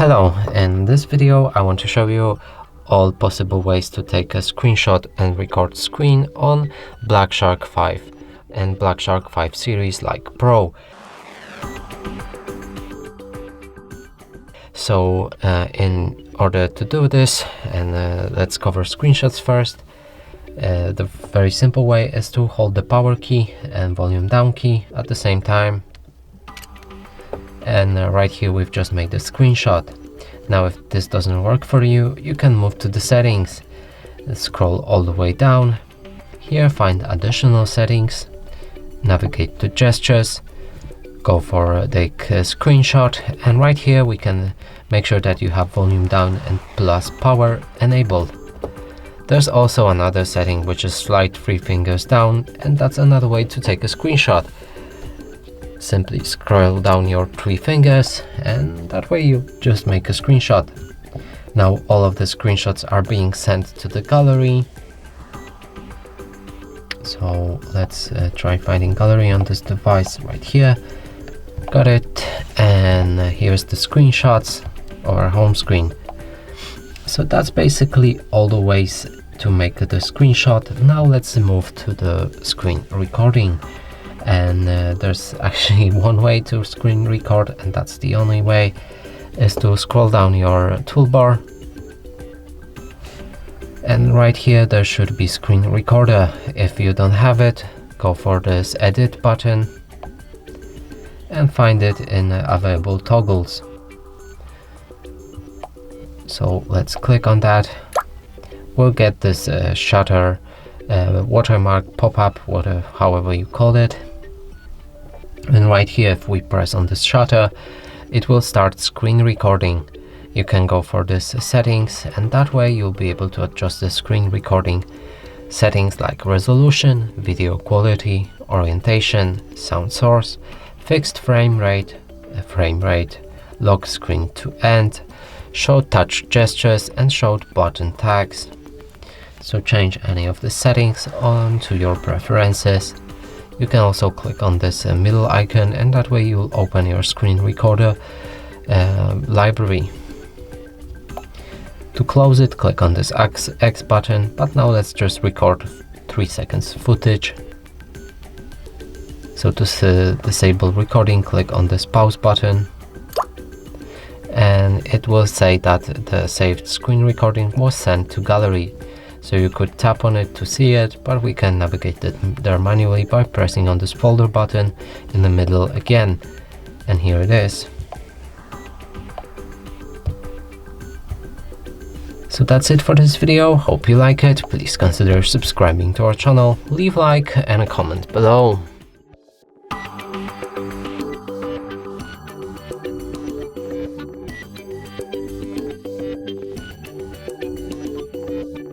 Hello, in this video I want to show you all possible ways to take a screenshot and record screen on Black Shark 5 and Black Shark 5 series like Pro. So in order to do this, and let's cover screenshots first. The very simple way is to hold the power key and volume down key at the same time. And right here we've just made the screenshot. Now if this doesn't work for you, you can move to the settings, scroll all the way down. Here find additional settings, navigate to gestures, go for take a screenshot, and right here we can make sure that you have volume down and plus power enabled. There's also another setting which is slide 3 fingers down, and that's another way to take a screenshot. Simply scroll down your 3 fingers and that way you just make a screenshot. Now all of the screenshots are being sent to the gallery. So let's try finding gallery on this device right here. Got it. And here's the screenshots of our home screen. So that's basically all the ways to make the screenshot. Now let's move to the screen recording. And there's actually one way to screen record, and that's the only way, is to scroll down your toolbar, and right here there should be screen recorder. If you don't have it, go for this edit button and find it in available toggles. So let's click on that. We'll get this shutter watermark pop-up, however you call it. And right here, if we press on this shutter, it will start screen recording. You can go for this settings, and that way you'll be able to adjust the screen recording settings like resolution, video quality, orientation, sound source, fixed frame rate, lock screen to end, show touch gestures, and show button tags. So change any of the settings on to your preferences. You can also click on this middle icon, and that way you'll open your screen recorder library. To close it, click on this X button, but now let's just record 3 seconds footage. So to disable recording, click on this pause button, and it will say that the saved screen recording was sent to gallery. So you could tap on it to see it, but we can navigate there manually by pressing on this folder button in the middle again. And here it is. So that's it for this video. Hope you like it. Please consider subscribing to our channel, leave a like and a comment below.